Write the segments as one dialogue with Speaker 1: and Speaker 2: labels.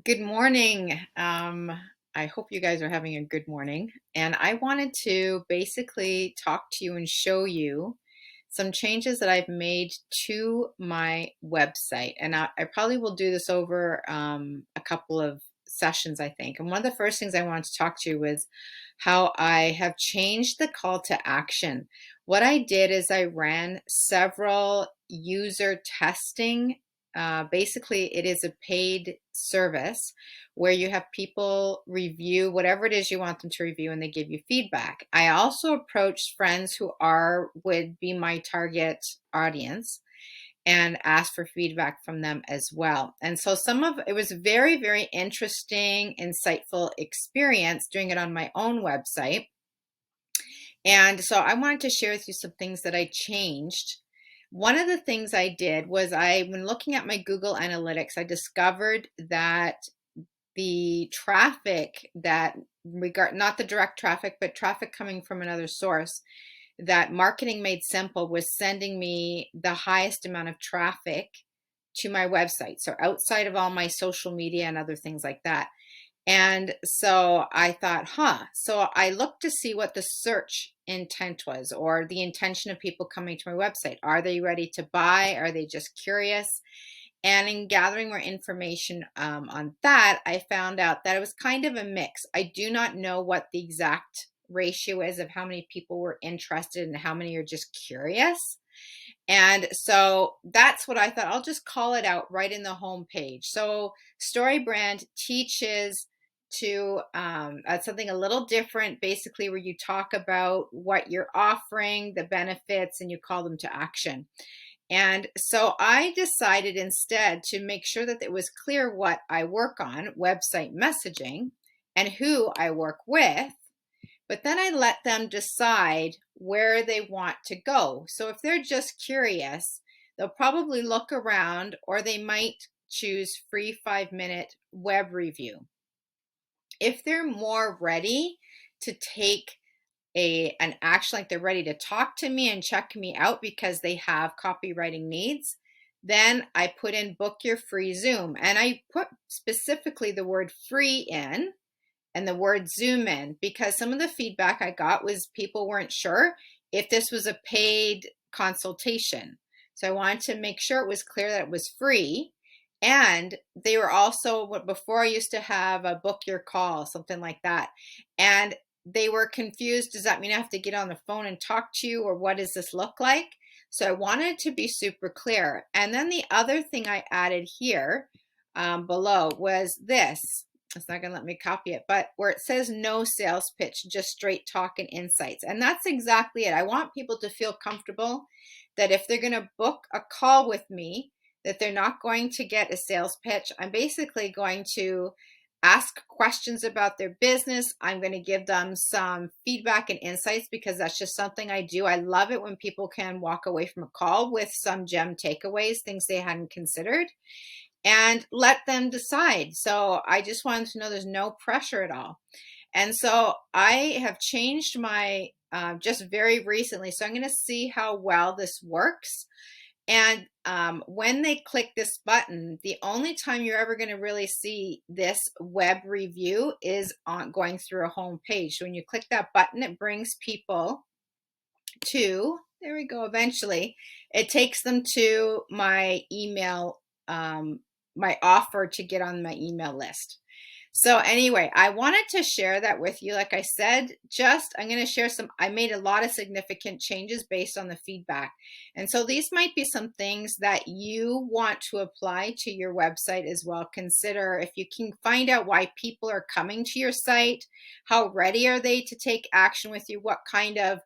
Speaker 1: Good morning. I hope you guys are having a good morning. And I wanted to basically talk to you and show you some changes that I've made to my website. And I probably will do this over a couple of sessions, I think. And one of the first things I wanted to talk to you was how I have changed the call to action. What I did is I ran several user testing. Basically, it is a paid service where you have people review whatever it is you want them to review and they give you feedback. I also approached friends who would be my target audience and asked for feedback from them as well. And so some of it was a very, very interesting, insightful experience doing it on my own website. And so I wanted to share with you some things that I changed. One of the things I did was when looking at my Google Analytics, I discovered that the traffic that not the direct traffic, but traffic coming from another source that Marketing Made Simple was sending me the highest amount of traffic to my website. So outside of all my social media and other things like that. And so I thought, So I looked to see what the search intent was, or the intention of people coming to my website. Are they ready to buy? Are they just curious? And in gathering more information on that, I found out that it was kind of a mix. I do not know what the exact ratio is of how many people were interested and how many are just curious. And so that's what I thought. I'll just call it out right in the home page. So StoryBrand teaches to something a little different, basically, where you talk about what you're offering, the benefits, and you call them to action. And so I decided instead to make sure that it was clear what I work on, website messaging, and who I work with. But then I let them decide where they want to go. So if they're just curious, they'll probably look around, or they might choose free 5-minute web review. If they're more ready to take an action, like they're ready to talk to me and check me out because they have copywriting needs, then I put in book your free Zoom. And I put specifically the word free in and the word Zoom in, because some of the feedback I got was people weren't sure if this was a paid consultation. So I wanted to make sure it was clear that it was free. And they were also, before I used to have a book your call, something like that. And they were confused. Does that mean I have to get on the phone and talk to you, or what does this look like? So I wanted to be super clear. And then the other thing I added here below was this. It's not going to let me copy it, but where it says no sales pitch, just straight talk and insights. And that's exactly it. I want people to feel comfortable that if they're going to book a call with me, that they're not going to get a sales pitch. I'm basically going to ask questions about their business. I'm going to give them some feedback and insights, because that's just something I do. I love it when people can walk away from a call with some gem takeaways, things they hadn't considered, and let them decide. So I just wanted to know there's no pressure at all. And so I have changed my just very recently. So I'm going to see how well this works. And when they click this button, the only time you're ever going to really see this web review is on going through a home page. So when you click that button, it brings people to, there we go, eventually, it takes them to my email, my offer to get on my email list. So anyway, I wanted to share that with you. Like I said, I'm going to share I made a lot of significant changes based on the feedback. And so these might be some things that you want to apply to your website as well. Consider if you can find out why people are coming to your site, how ready are they to take action with you, what kind of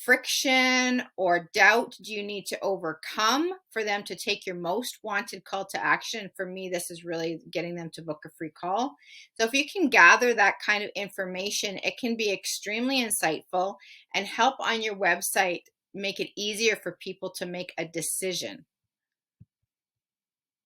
Speaker 1: friction or doubt do you need to overcome for them to take your most wanted call to action? For me, this is really getting them to book a free call. So if you can gather that kind of information, it can be extremely insightful and help on your website make it easier for people to make a decision.